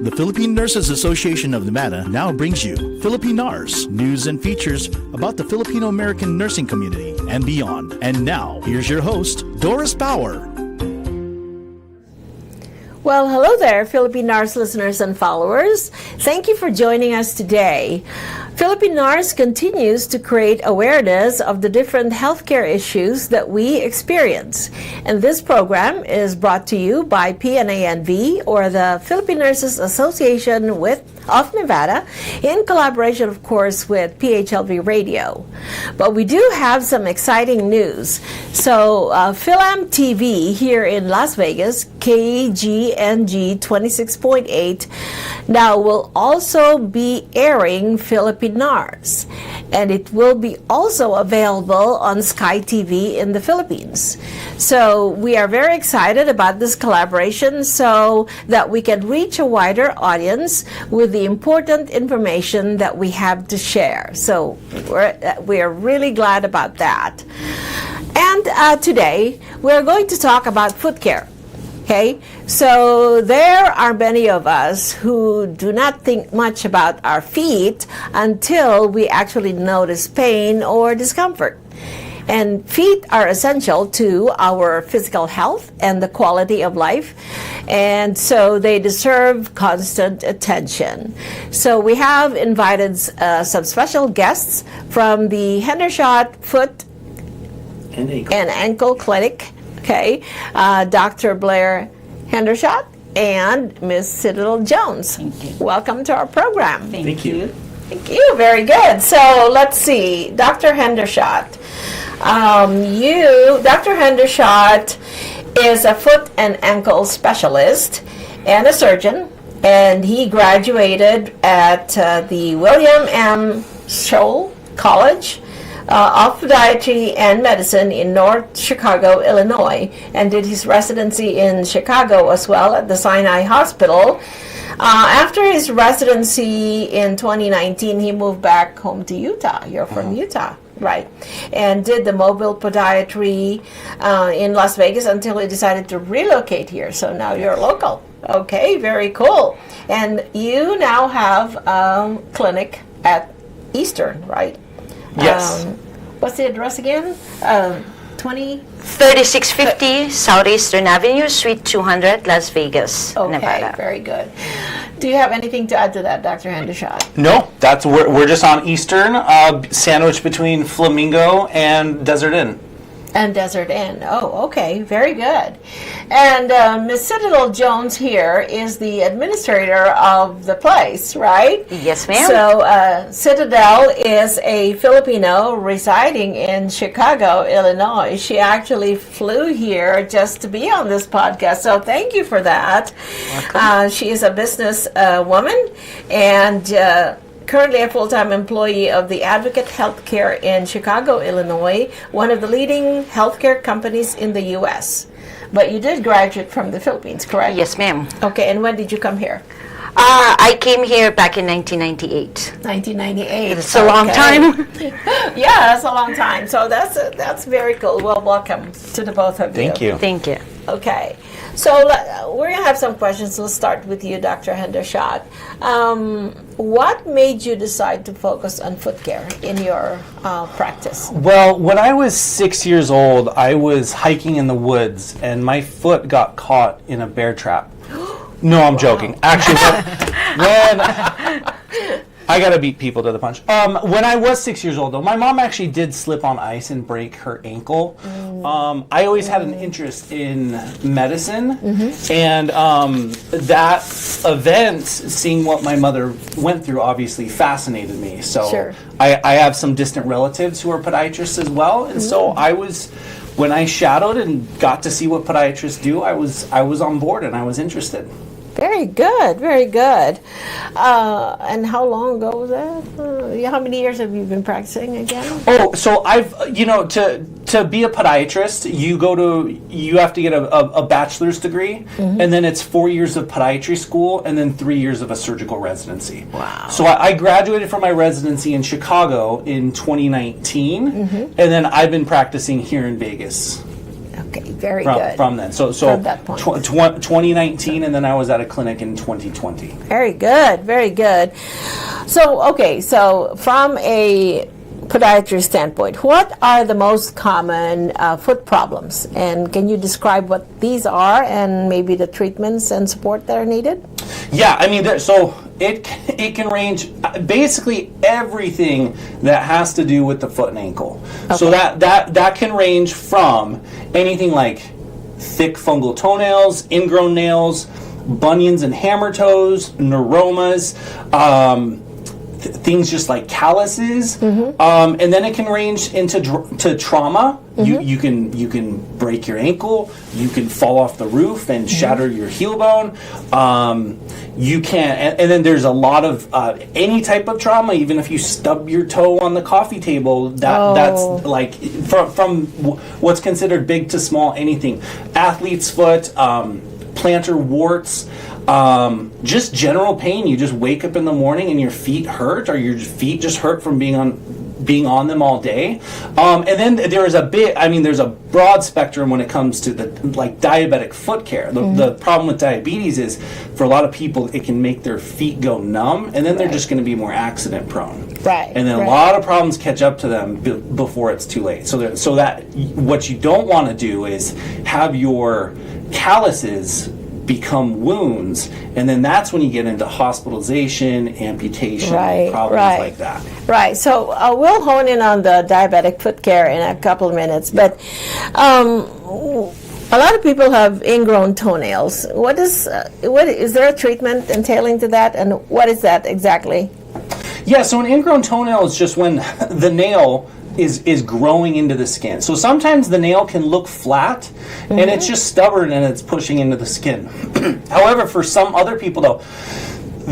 The Philippine Nurses Association of Nevada now brings you Filipinars, news and features about the Filipino-American nursing community and beyond. And now, here's your host, Doris Bauer. Well, hello there, Filipinars listeners and followers. Thank you for joining us today. Filipinars continues to create awareness of the different healthcare issues that we experience. And this program is brought to you by PNANV, or the Philippine Nurses Association of Nevada, in collaboration, of course, with PHLV Radio. But we do have some exciting news. So, Philam TV here in Las Vegas, KGNG 26.8, now will also be airing Filipinars. And it will be also available on Sky TV in the Philippines. So we are very excited about this collaboration so that we can reach a wider audience with the important information that we have to share. So we're really glad about that. And today we're going to talk about foot care. Okay, so there are many of us who do not think much about our feet until we actually notice pain or discomfort. And feet are essential to our physical health and the quality of life, and so they deserve constant attention. So we have invited some special guests from the Hendershot Foot and Ankle Clinic. Okay, Dr. Blair Hendershot and Ms. Citadel Jones. Thank you. Welcome to our program. Thank you. Thank you. Very good. So let's see, Dr. Hendershot. Dr. Hendershot is a foot and ankle specialist and a surgeon, and he graduated at the William M. Scholl College of Podiatry and Medicine in North Chicago, Illinois, and did his residency in Chicago as well at the Sinai Hospital. After his residency in 2019, he moved back home to Utah. You're from Utah, right? And did the mobile podiatry in Las Vegas until he decided to relocate here. So now you're local. Okay, very cool. And you now have a clinic at Eastern, right? Yes. What's the address again? 3650 Southeastern Avenue, Suite 200, Las Vegas, Okay, Nevada. very good. Do you have anything to add to that, Dr. Hendershot? No, we're just on Eastern, sandwiched between Flamingo and Desert Inn. And Desert Inn. Oh, okay. Very good. And Ms. Citadel Jones here is the administrator of the place, right? Yes, ma'am. So Citadel is a Filipino residing in Chicago, Illinois. She actually flew here just to be on this podcast. So thank you for that. Welcome. She is a business woman and currently a full-time employee of the Advocate Healthcare in Chicago, Illinois, one of the leading healthcare companies in the U.S. But you did graduate from the Philippines, correct? Yes, ma'am. Okay, and when did you come here? I came here back in 1998. 1998. It's a long time. Yeah, that's a long time. So that's very cool. Well, welcome to the both of you. Thank you. Thank you. Okay, so we're going to have some questions. We'll start with you, Dr. Hendershot. What made you decide to focus on foot care in your practice? Well, when I was 6 years old, I was hiking in the woods, and my foot got caught in a bear trap. No, I'm joking. Actually, when I gotta beat people to the punch. When I was 6 years old, though, my mom actually did slip on ice and break her ankle. I always had an interest in medicine, and that event, seeing what my mother went through, obviously fascinated me. So Sure. I have some distant relatives who are podiatrists as well, and so when I shadowed and got to see what podiatrists do, I was on board and I was interested. Very good, very good. And how long ago was that? How many years have you been practicing again? Oh, so I've, to be a podiatrist, you have to get a bachelor's degree, and then it's 4 years of podiatry school, and then 3 years of a surgical residency. Wow. So I graduated from my residency in Chicago in 2019, and then I've been practicing here in Vegas. Okay, very good. From then. So From that point. 2019, and then I was at a clinic in 2020. Very good, very good. So, okay, so from a podiatrist standpoint, what are the most common foot problems? And can you describe what these are and maybe the treatments and support that are needed? Yeah, I mean, so it can range basically everything that has to do with the foot and ankle. Okay. So that can range from anything like thick fungal toenails, ingrown nails, bunions and hammer toes, neuromas, things just like calluses, and then it can range into to trauma. You can break your ankle, you can fall off the roof and shatter your heel bone. You can, and then there's a lot of any type of trauma. Even if you stub your toe on the coffee table, that's like from what's considered big to small, anything. Athlete's foot, plantar warts. Just general pain. You just wake up in the morning and your feet hurt, or your feet just hurt from being on them all day. And then there's a broad spectrum when it comes to the diabetic foot care. The problem with diabetes is, for a lot of people, it can make their feet go numb, and then they're just going to be more accident prone. Right. And then a lot of problems catch up to them before it's too late. So that what you don't want to do is have your calluses become wounds, and then that's when you get into hospitalization, amputation, problems like that. Right. So we'll hone in on the diabetic foot care in a couple of minutes, but a lot of people have ingrown toenails. What is there a treatment entailing to that, and what is that exactly? Yeah, so an ingrown toenail is just when the nail is growing into the skin. So sometimes the nail can look flat, and it's just stubborn and it's pushing into the skin. However, for some other people though,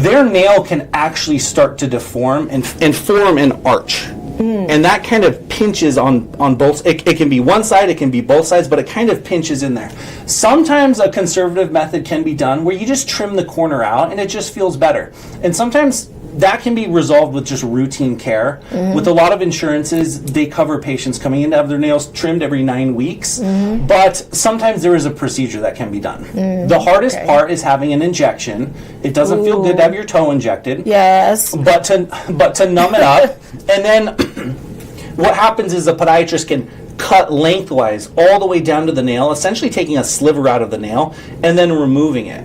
their nail can actually start to deform and form an arch. And that kind of pinches on both. It can be one side, it can be both sides, but it kind of pinches in there. Sometimes a conservative method can be done where you just trim the corner out and it just feels better. And sometimes that can be resolved with just routine care. With a lot of insurances, they cover patients coming in to have their nails trimmed every 9 weeks. But sometimes there is a procedure that can be done. The hardest part is having an injection. It doesn't feel good to have your toe injected. Yes. But to numb it up, and then what happens is the podiatrist can cut lengthwise all the way down to the nail, essentially taking a sliver out of the nail and then removing it.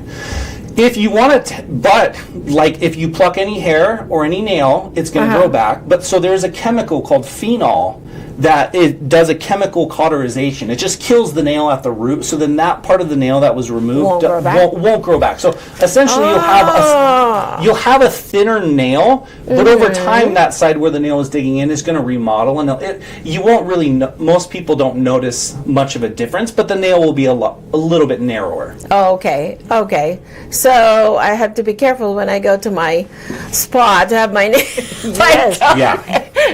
If you want to, but like if you pluck any hair or any nail, it's going to grow back. But so there's a chemical called phenol that it does a chemical cauterization. It just kills the nail at the root. So then that part of the nail that was removed won't grow back. So essentially you'll have a thinner nail, but over time that side where the nail is digging in is going to remodel, and you won't really most people don't notice much of a difference, but the nail will be a little bit narrower. Okay. So I have to be careful when I go to my spa to have my nails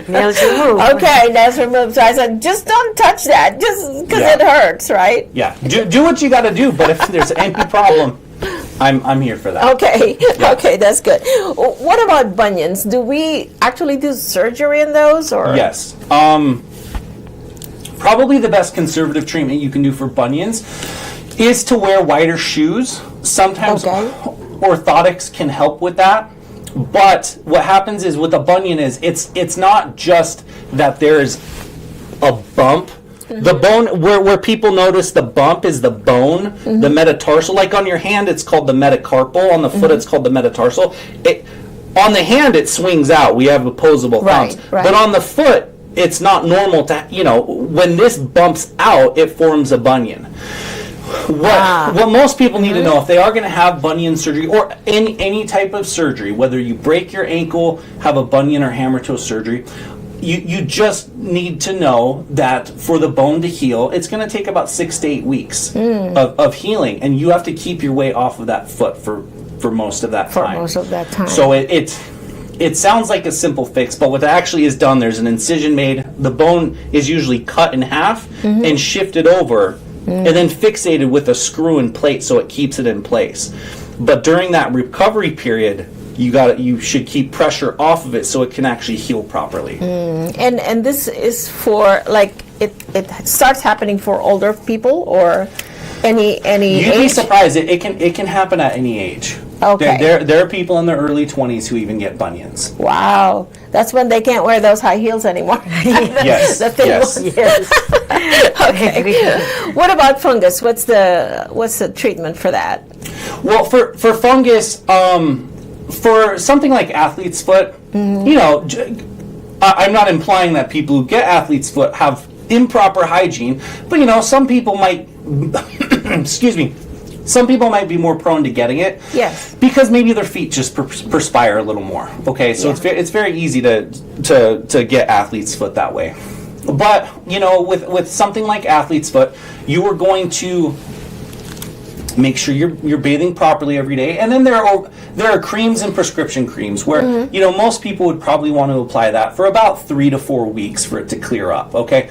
Nails removed. Okay, nails removed. So I said, just don't touch that, just because it hurts, right? Yeah. Do what you got to do, but if there's any problem, I'm here for that. Okay. Okay, that's good. What about bunions? Do we actually do surgery in those, or? Yes. Probably the best conservative treatment you can do for bunions is to wear wider shoes. Sometimes orthotics can help with that. But what happens is with a bunion is it's not just that there's a bump. The bone where people notice the bump is the bone, the metatarsal. Like on your hand, it's called the metacarpal. On the foot, it's called the metatarsal. On the hand, it swings out. We have opposable thumbs. But on the foot, it's not normal to, when this bumps out, it forms a bunion. What most people need to know, if they are going to have bunion surgery or any type of surgery, whether you break your ankle, have a bunion or hammer toe surgery, you just need to know that for the bone to heal, it's going to take about 6 to 8 weeks of healing, and you have to keep your weight off of that foot for most of that time. So it sounds like a simple fix, but what actually is done, there's an incision made, the bone is usually cut in half and shifted over, and then fixated with a screw and plate so it keeps it in place. But during that recovery period, you should keep pressure off of it so it can actually heal properly. And this is for, like, it starts happening for older people, or any You'd be age? surprised. It can happen at any age. Okay. There are people in their early 20s who even get bunions. Wow, that's when they can't wear those high heels anymore. Yes. The thin Yes. ones. Okay. What about fungus? What's the treatment for that? Well, for fungus, for something like athlete's foot, you know, I'm not implying that people who get athlete's foot have improper hygiene, but you know, some people might, excuse me, some people might be more prone to getting it. Yes. Because maybe their feet just perspire a little more. Okay, so it's very easy to get athlete's foot that way. But you know, with something like athlete's foot, you are going to make sure you're bathing properly every day, and then there are creams and prescription creams where you know, most people would probably want to apply that for about 3 to 4 weeks for it to clear up. Okay,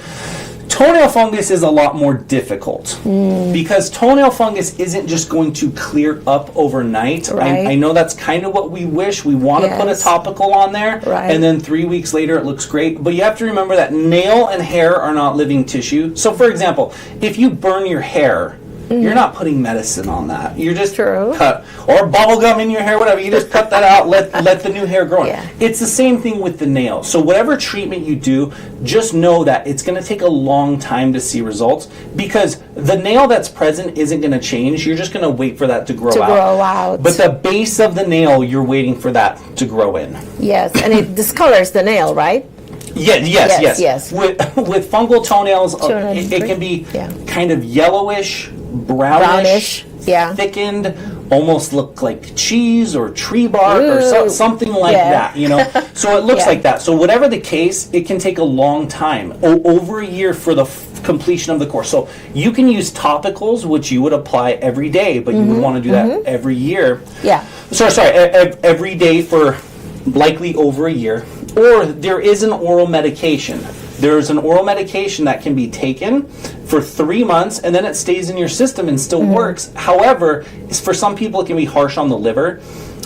toenail fungus is a lot more difficult because toenail fungus isn't just going to clear up overnight. Right. I know that's kind of what we wish. We want to put a topical on there, Right. and then 3 weeks later it looks great. But you have to remember that nail and hair are not living tissue. So, for example, if you burn your hair, you're not putting medicine on that. You're just cut, or bubble gum in your hair, whatever. You just cut that out, let the new hair grow. Yeah. It's the same thing with the nail. So whatever treatment you do, just know that it's going to take a long time to see results, because the nail that's present isn't going to change. You're just going to wait for that to grow out. But the base of the nail, you're waiting for that to grow in. Yes, and it discolors the nail, right? Yes. With fungal toenails, it can be kind of yellowish, brownish, thickened, almost look like cheese or tree bark or something like that, you know. So it looks like that. So whatever the case, it can take a long time, over a year for the completion of the course. So you can use topicals, which you would apply every day, but you would want to do that every year. Every day for likely over a year. Or there is an oral medication. There's an oral medication that can be taken for 3 months, and then it stays in your system and still works. However, for some people it can be harsh on the liver.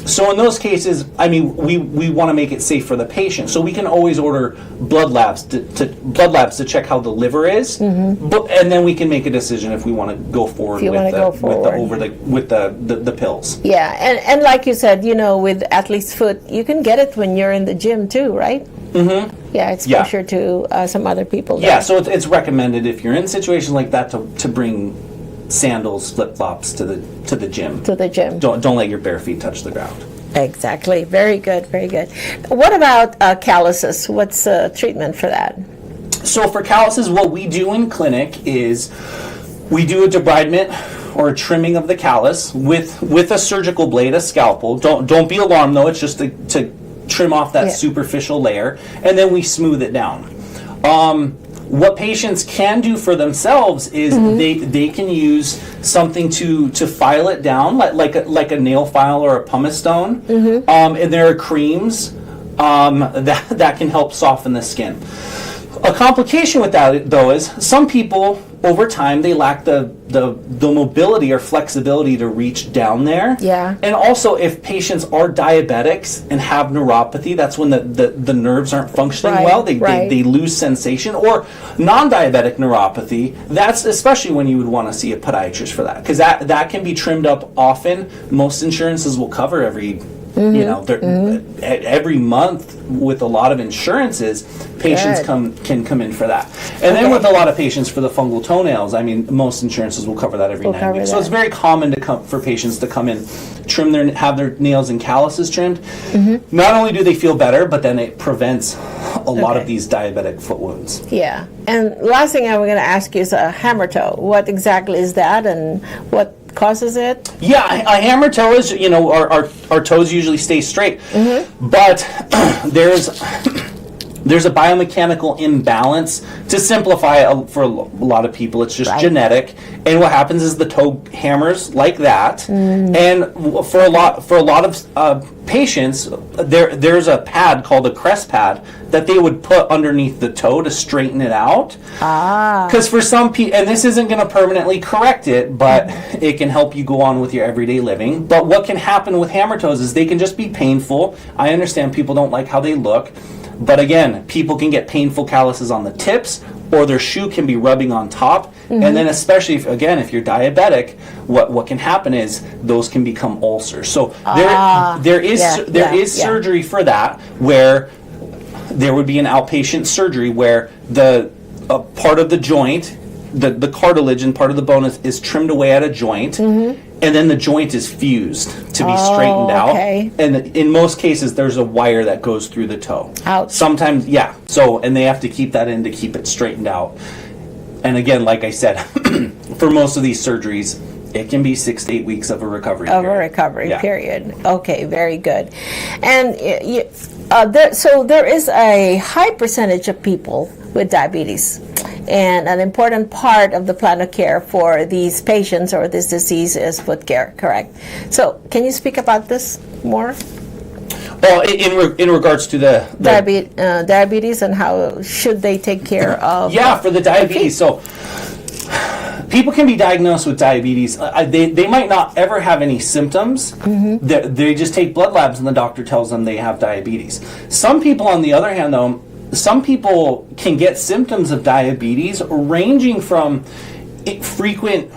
So in those cases, I mean, we want to make it safe for the patient. So we can always order blood labs to check how the liver is, and then we can make a decision if we want to go forward with the pills. Yeah, and like you said, you know, with athlete's foot, you can get it when you're in the gym too, right? Yeah, exposure to some other people. Yeah, so it's recommended if you're in situations like that to bring sandals, flip-flops to the gym. To the gym. Don't let your bare feet touch the ground. Exactly. Very good. Very good. What about calluses? What's treatment for that? So for calluses, what we do in clinic is we do a debridement or a trimming of the callus with a surgical blade, a scalpel. Don't be alarmed though. It's just to trim off that superficial layer, and then we smooth it down. What patients can do for themselves is they can use something to file it down, like a nail file or a pumice stone. And there are creams that can help soften the skin. A complication with that, though, is some people over time they lack the mobility or flexibility to reach down there. Yeah. And also, if patients are diabetics and have neuropathy, that's when the nerves aren't functioning well. They lose sensation. Or non-diabetic neuropathy, that's especially when you would want to see a podiatrist for that, because that can be trimmed up often. Most insurances will cover every every month. With a lot of insurances, patients can come in for that. And then with a lot of patients for the fungal toenails, I mean, most insurances will cover that every 9 weeks. So it's very common for patients to come in, have their nails and calluses trimmed. Not only do they feel better, but then it prevents a lot of these diabetic foot wounds. Yeah. And last thing I'm going to ask you is a hammer toe. What exactly is that, and what causes it? Yeah, a hammer toe is, our toes usually stay straight, but there's a biomechanical imbalance. To simplify it for a lot of people, it's just genetic. And what happens is the toe hammers like that. And for a lot of patients, there's a pad called a crest pad that they would put underneath the toe to straighten it out. Because for some people, and this isn't going to permanently correct it, but it can help you go on with your everyday living. But what can happen with hammer toes is they can just be painful. I understand people don't like how they look. But again, people can get painful calluses on the tips, or their shoe can be rubbing on top. And then especially if you're diabetic, what can happen is those can become ulcers. So there is surgery for that, where there would be an outpatient surgery where the part of the joint, the cartilage and part of the bone is trimmed away at a joint, and then the joint is fused to be straightened out. And in most cases, there's a wire that goes through the toe. Ouch. Sometimes, so, and they have to keep that in to keep it straightened out. And again, like I said, for most of these surgeries, it can be 6 to 8 weeks of a recovery period. Okay, very good. And so there is a high percentage of people with diabetes. And an important part of the plan of care for these patients or this disease is foot care, correct? So can you speak about this more? Well, in regards to the diabetes and how should they take care of? For the diabetes. So people can be diagnosed with diabetes. They might not ever have any symptoms. They just take blood labs and the doctor tells them they have diabetes. Some people, on the other hand, though, some people can get symptoms of diabetes ranging from frequent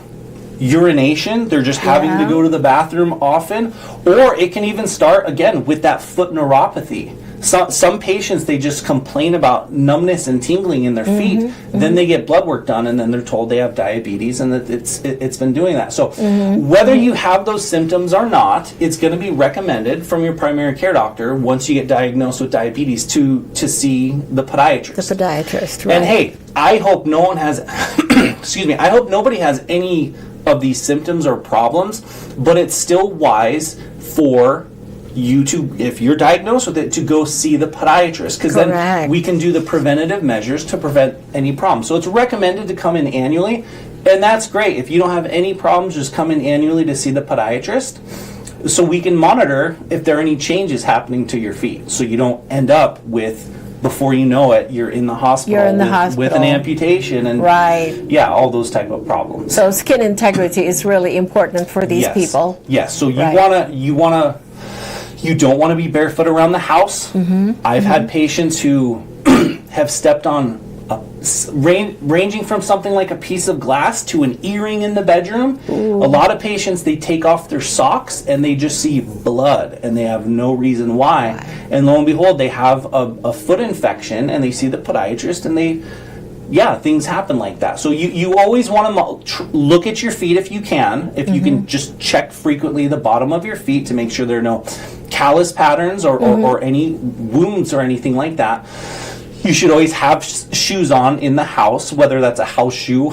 urination, they're just having to go to the bathroom often, or it can even start, again, with that foot neuropathy. Some patients, they just complain about numbness and tingling in their feet. Then they get blood work done, and then they're told they have diabetes, and that it's been doing that. So whether you have those symptoms or not, it's going to be recommended from your primary care doctor once you get diagnosed with diabetes to see the podiatrist. The podiatrist, right. And hey, I hope no one has, excuse me, I hope nobody has any of these symptoms or problems, but it's still wise for you to, if you're diagnosed with it, to go see the podiatrist, because then we can do the preventative measures to prevent any problems. So it's recommended to come in annually, and that's great. If you don't have any problems, just come in annually to see the podiatrist so we can monitor if there are any changes happening to your feet, so you don't end up with, before you know it, you're in the hospital, with an amputation and all those type of problems. So skin integrity is really important for these people. Yes. So you don't want to be barefoot around the house. I've had patients who have stepped on ranging from something like a piece of glass to an earring in the bedroom. A lot of patients, they take off their socks and they just see blood and they have no reason why. And lo and behold, they have a foot infection and they see the podiatrist and things happen like that. So you always want to look at your feet if you can. If you can just check frequently the bottom of your feet to make sure there are no callus patterns or any wounds or anything like that. You should always have shoes on in the house, whether that's a house shoe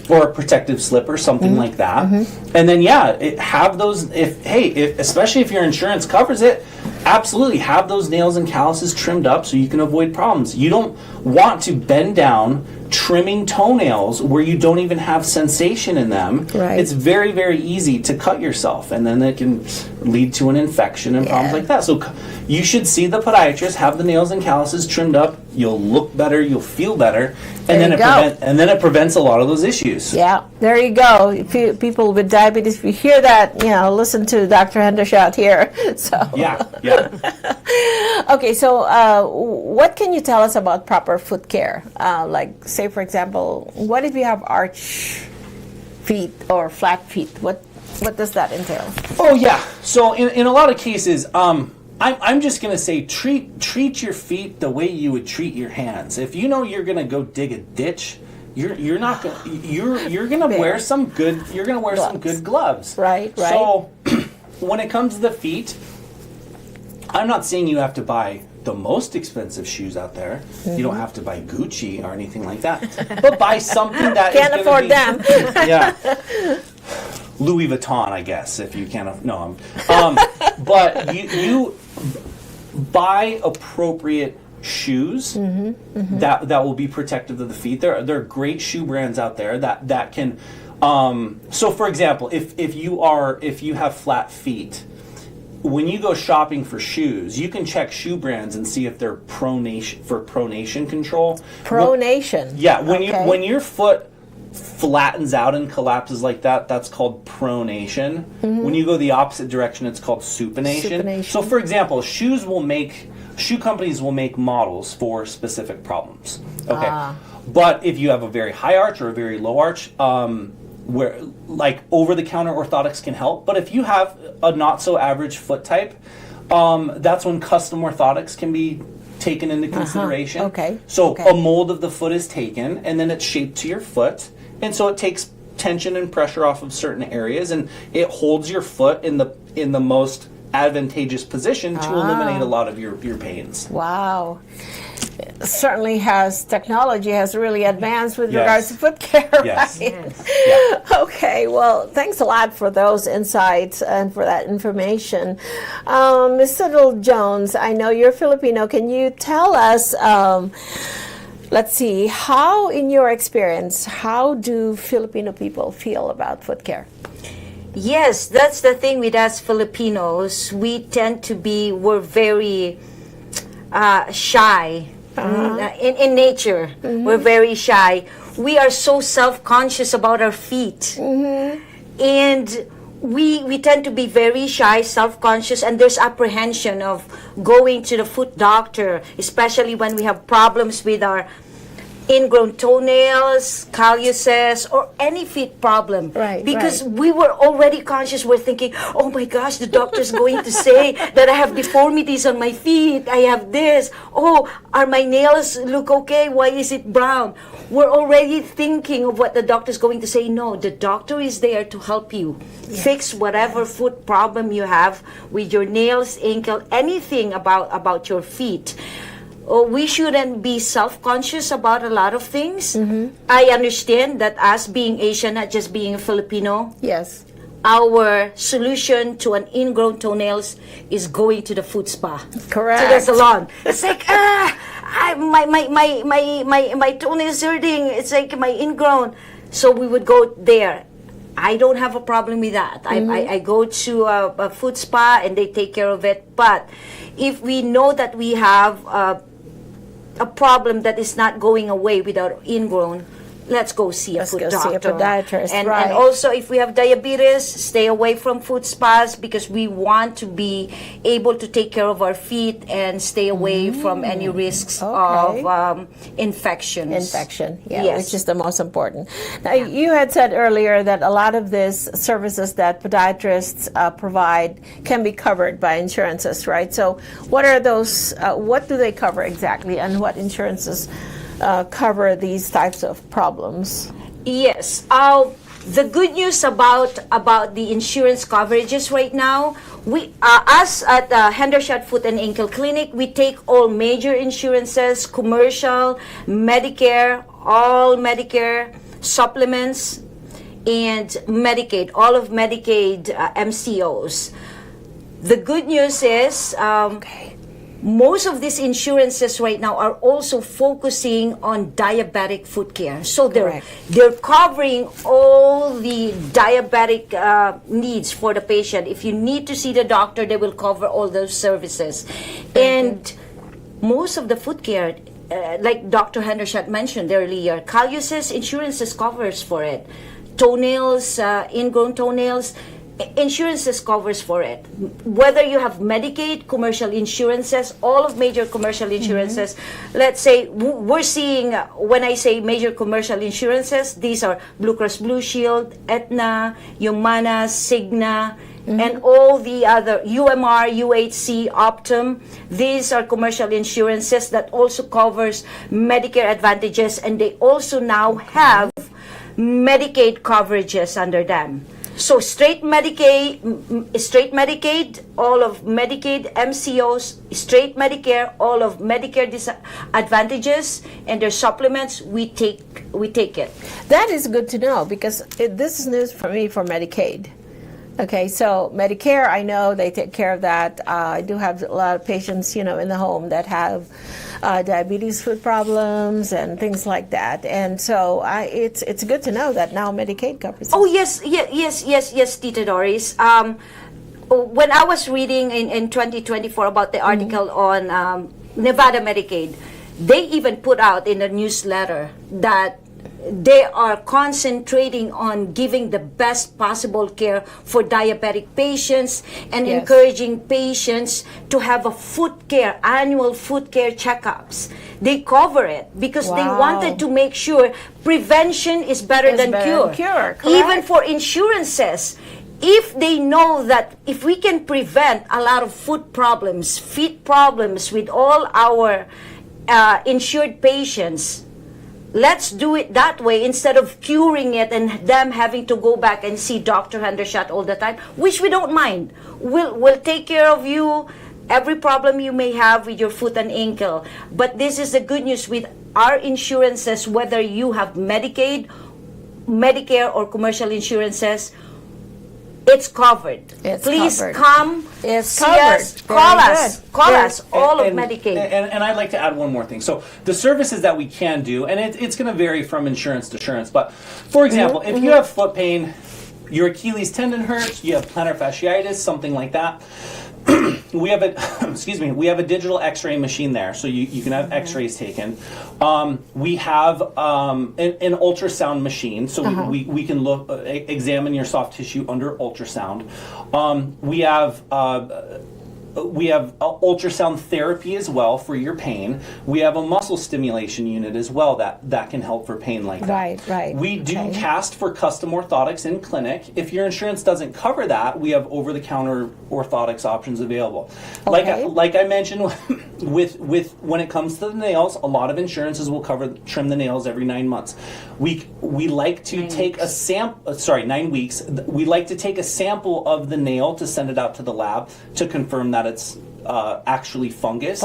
or a protective slipper, something like that. And then have those, especially if your insurance covers it, absolutely have those nails and calluses trimmed up so you can avoid problems. You don't want to bend down trimming toenails where you don't even have sensation in them. It's very, very easy to cut yourself, and then it can lead to an infection and problems like that. So you should see the podiatrist, have the nails and calluses trimmed up. You'll look better, you'll feel better, and then it prevents a lot of those issues. Yeah, there you go. If people with diabetes, if you hear that, listen to Dr. Hendershot here. So Okay, so what can you tell us about proper foot care? Like, say, for example, what if you have arch feet or flat feet? What does that entail? Oh, yeah. So in a lot of cases, I'm just going to say treat your feet the way you would treat your hands. If you know you're going to go dig a ditch, you're not going you're going to wear some good some good gloves. Right. So when it comes to the feet, I'm not saying you have to buy the most expensive shoes out there. You don't have to buy Gucci or anything like that. But buy something that can't afford them. Louis Vuitton, I guess, if you can't. But you buy appropriate shoes that will be protective of the feet. There are great shoe brands out there that can. So, for example, if you have flat feet, when you go shopping for shoes, you can check shoe brands and see if they're pronation control. Pronation. When your foot flattens out and collapses like that, that's called pronation. When you go the opposite direction, it's called supination. So, for example, shoes will make shoe companies will make models for specific problems. Okay. But if you have a very high arch or a very low arch, where like over-the-counter orthotics can help. But if you have a not-so-average foot type, that's when custom orthotics can be taken into consideration. Okay. So a mold of the foot is taken, and then it's shaped to your foot, and so it takes tension and pressure off of certain areas, and it holds your foot in the most advantageous position to eliminate a lot of your pains. Wow. Certainly technology has really advanced with regards to foot care, Yes. right? Yes. Yeah. Okay, well, thanks a lot for those insights and for that information. Ms. Citadel Jones, I know you're Filipino. Can you tell us, let's see, how, in your experience, how do Filipino people feel about foot care? Yes, that's the thing with us Filipinos. We tend to be, we're very shy. In nature, we're very shy. We are so self-conscious about our feet. And we tend to be very shy, self-conscious, and there's apprehension of going to the foot doctor, especially when we have problems with our ingrown toenails, calluses, or any feet problem. Right, because we were already conscious. We're thinking, oh my gosh, the doctor's going to say that I have deformities on my feet. I have this. Oh, are my nails look okay? Why is it brown? We're already thinking of what the doctor's going to say. No, the doctor is there to help you fix whatever foot problem you have with your nails, ankle, anything about your feet. We shouldn't be self-conscious about a lot of things. I understand that us being Asian, not just being a Filipino, Yes. our solution to an ingrown toenails is going to the foot spa. Correct. To the salon. It's like, my toenails hurting. It's like my ingrown. So we would go there. I don't have a problem with that. I go to a foot spa and they take care of it. But if we know that we have a problem that is not going away without ingrown, let's go see a foot doctor. See a podiatrist, and right. also, if we have diabetes, stay away from foot spas because we want to be able to take care of our feet and stay away from any risks of infections. Infection, yeah, Yes. which is the most important. Now, you had said earlier that a lot of these services that podiatrists provide can be covered by insurances, right? So what are those, what do they cover exactly, and what insurances cover these types of problems? Yes. The good news about the insurance coverages right now, we us at Hendershot Foot and Ankle Clinic, we take all major insurances, commercial, Medicare, all Medicare supplements, and Medicaid, all of Medicaid MCOs. The good news is most of these insurances right now are also focusing on diabetic foot care. So they're covering all the diabetic needs for the patient. If you need to see the doctor, they will cover all those services. And most of the foot care, like Dr. Hendershot mentioned earlier, calluses, insurances covers for it. Toenails, ingrown toenails, insurances covers for it. Whether you have Medicaid, commercial insurances, all of major commercial insurances. Let's say we're seeing, when I say major commercial insurances, these are Blue Cross Blue Shield, Aetna, Humana, Cigna, and all the other UMR, UHC, Optum. These are commercial insurances that also covers Medicare Advantages, and they also now have Medicaid coverages under them. So straight Medicaid, all of Medicaid MCOs, straight Medicare, all of Medicare Advantages, and their supplements, we take it. That is good to know because this is news for me for Medicaid. Okay, so Medicare, I know they take care of that. I do have a lot of patients, in the home that have diabetes, foot problems, and things like that. And so it's good to know that now Medicaid covers it. Oh yes, Tita Doris. When I was reading in 2024 about the article on Nevada Medicaid, they even put out in a newsletter that they are concentrating on giving the best possible care for diabetic patients and Yes. encouraging patients to have a foot care, annual foot care checkups. They cover it because they Wow. wanted to make sure prevention is better Is than better cure. than cure, Even correct. for insurances, if they know that if we can prevent a lot of foot problems, feet problems with all our insured patients, let's do it that way instead of curing it and them having to go back and see Dr. Hendershot all the time, which we don't mind. We'll take care of you, every problem you may have with your foot and ankle. But this is the good news with our insurances, whether you have Medicaid, Medicare, or commercial insurances, it's covered. It's Please covered. come, It's see covered. us, Very call us, good. call Very- us, all of Medicaid. And I'd like to add one more thing. So the services that we can do, and it's going to vary from insurance to insurance, but for example, if you have foot pain, your Achilles tendon hurts, you have plantar fasciitis, something like that, we have a we have a digital X-ray machine there, so you can have X-rays taken. We have an ultrasound machine, so we can look examine your soft tissue under ultrasound. We have ultrasound therapy as well for your pain. We have a muscle stimulation unit as well that can help for pain like that. Right. We do Okay. cast for custom orthotics in clinic. If your insurance doesn't cover that, we have over-the-counter orthotics options available. Okay. Like I mentioned, with when it comes to the nails, a lot of insurances will trim the nails every 9 months. We like to take a sample. 9 weeks. We like to take a sample of the nail to send it out to the lab to confirm that it's actually fungus.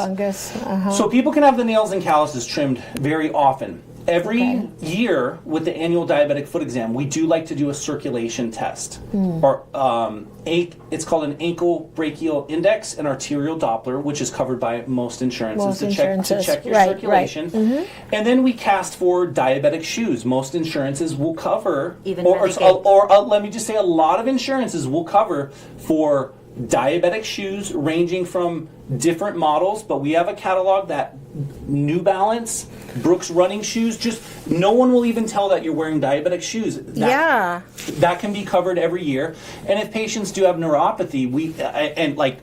So people can have the nails and calluses trimmed very often. Every year with the annual diabetic foot exam, we do like to do a circulation test. Or it's called an ankle brachial index and arterial Doppler, which is covered by most insurances, to check your circulation. And then we cast for diabetic shoes. Most insurances will cover, Even or Medicaid. let me just say, a lot of insurances will cover for diabetic shoes ranging from different models, but we have a catalog that New Balance, Brooks running shoes, just no one will even tell that you're wearing diabetic shoes. That can be covered every year. And if patients do have neuropathy, and like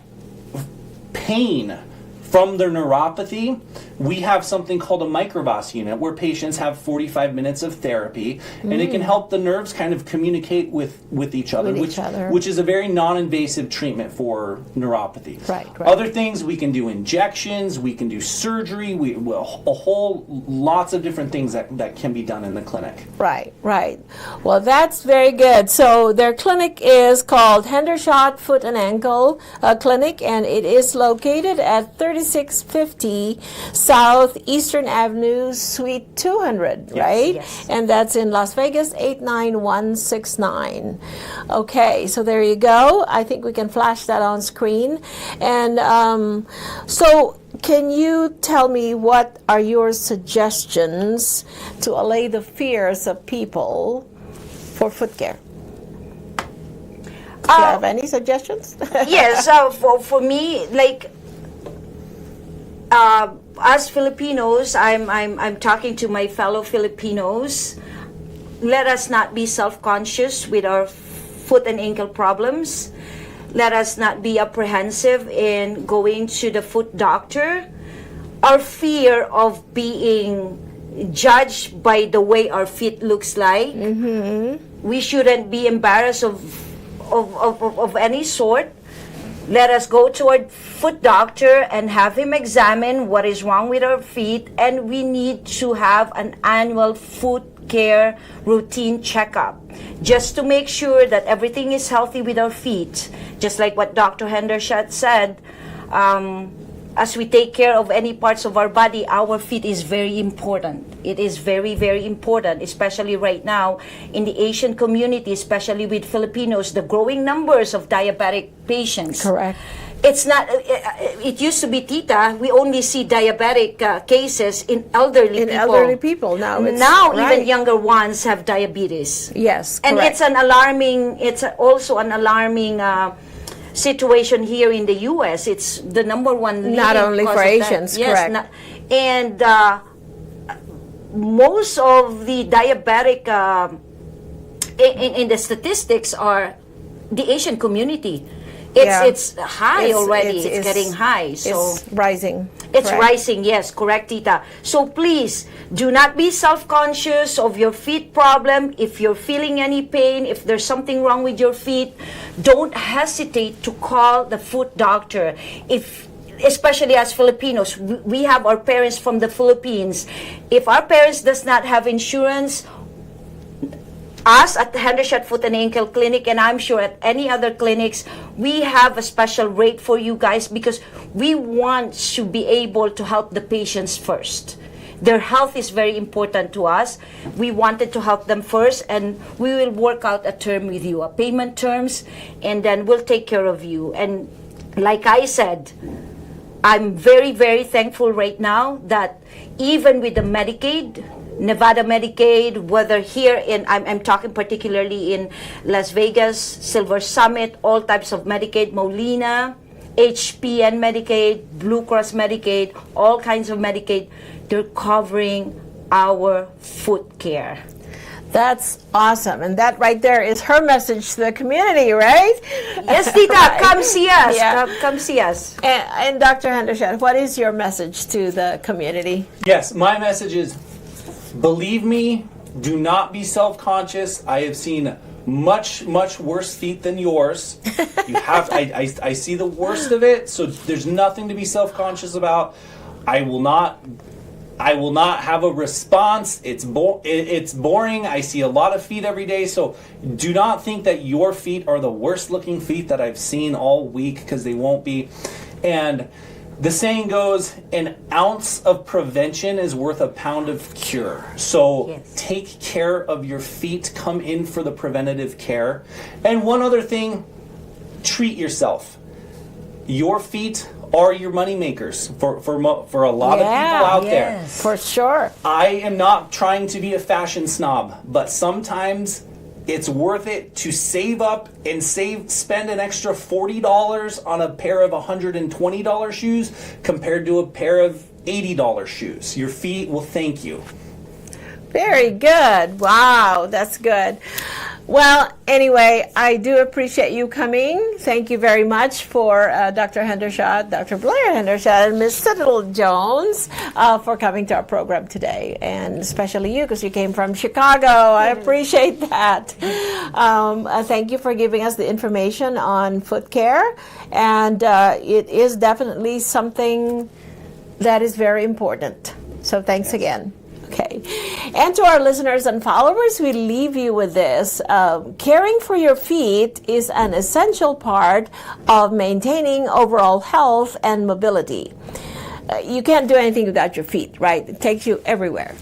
pain from their neuropathy, we have something called a microbus unit where patients have 45 minutes of therapy, and it can help the nerves kind of communicate with each other, which is a very non-invasive treatment for neuropathy. Right. Other things, we can do injections, we can do surgery, a whole lots of different things that can be done in the clinic. Right. Well, that's very good. So their clinic is called Hendershot Foot and Ankle Clinic, and it is located at 3650 South Eastern Avenue, Suite 200, right? Yes. And that's in Las Vegas, 89169. Okay, so there you go. I think we can flash that on screen. And so can you tell me what are your suggestions to allay the fears of people for foot care? Do you have any suggestions? Yes, for me, like as Filipinos, I'm talking to my fellow Filipinos. Let us not be self-conscious with our foot and ankle problems. Let us not be apprehensive in going to the foot doctor. Our fear of being judged by the way our feet looks like. We shouldn't be embarrassed of any sort. Let us go to our foot doctor and have him examine what is wrong with our feet, and we need to have an annual foot care routine checkup just to make sure that everything is healthy with our feet. Just like what Dr. Hendershot said, as we take care of any parts of our body, our feet is very important. It is very, very important, especially right now in the Asian community, especially with Filipinos, the growing numbers of diabetic patients. Correct. It's not, it used to be, Tita, we only see diabetic cases in elderly people. Elderly people now. Even younger ones have diabetes. Yes, And correct. it's also an alarming situation here in the U.S. It's the number one leading Not only cause for of Asians, that. Yes, correct. and most of the diabetic in the statistics are the Asian community. It's high already. It's getting high. So it's rising. It's Correct. rising, yes, correct, Tita. So please, do not be self-conscious of your feet problem. If you're feeling any pain, if there's something wrong with your feet, don't hesitate to call the foot doctor. Especially as Filipinos, we have our parents from the Philippines. If our parents does not have insurance, us at the Hendershot Foot and Ankle Clinic, and I'm sure at any other clinics, we have a special rate for you guys because we want to be able to help the patients first. Their health is very important to us. We wanted to help them first, and we will work out a term with you, a payment terms, and then we'll take care of you. And like I said, I'm very, very thankful right now that even with the Medicaid, Nevada Medicaid, whether here in, I'm talking particularly in Las Vegas, Silver Summit, all types of Medicaid, Molina, HPN Medicaid, Blue Cross Medicaid, all kinds of Medicaid, they're covering our foot care. That's awesome. And that right there is her message to the community, right? Yes, Tita, Right. come see us. Yeah. Come see us. And Dr. Hendershot, what is your message to the community? Yes, my message is, believe me, do not be self-conscious. I have seen much, much worse feet than yours. You have, I see the worst of it, so there's nothing to be self-conscious about. I will not have a response. It's boring. I see a lot of feet every day, so do not think that your feet are the worst looking feet that I've seen all week, because they won't be. And the saying goes, an ounce of prevention is worth a pound of cure. So Yes. take care of your feet. Come in for the preventative care. And one other thing, treat yourself. Your feet are your money makers for a lot of people out there. For sure. I am not trying to be a fashion snob, but sometimes it's worth it to save up and spend an extra $40 on a pair of $120 shoes compared to a pair of $80 shoes. Your feet will thank you. Very good. Wow, that's good. Well, anyway, I do appreciate you coming. Thank you very much for Dr. Hendershot, Dr. Blair Hendershot, and Ms. Citadel Jones for coming to our program today, and especially you because you came from Chicago. I appreciate that. Thank you for giving us the information on foot care, and it is definitely something that is very important. So thanks again. Okay. And to our listeners and followers, we leave you with this. Caring for your feet is an essential part of maintaining overall health and mobility. You can't do anything without your feet, right? It takes you everywhere.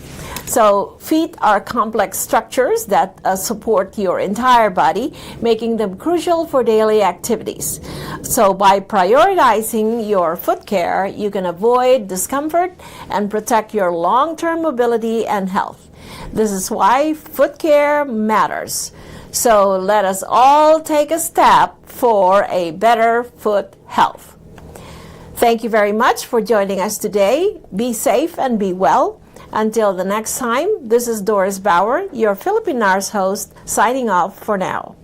So feet are complex structures that support your entire body, making them crucial for daily activities. So by prioritizing your foot care, you can avoid discomfort and protect your long-term mobility and health. This is why foot care matters. So let us all take a step for a better foot health. Thank you very much for joining us today. Be safe and be well. Until the next time, this is Doris Bauer, your Filipinars host, signing off for now.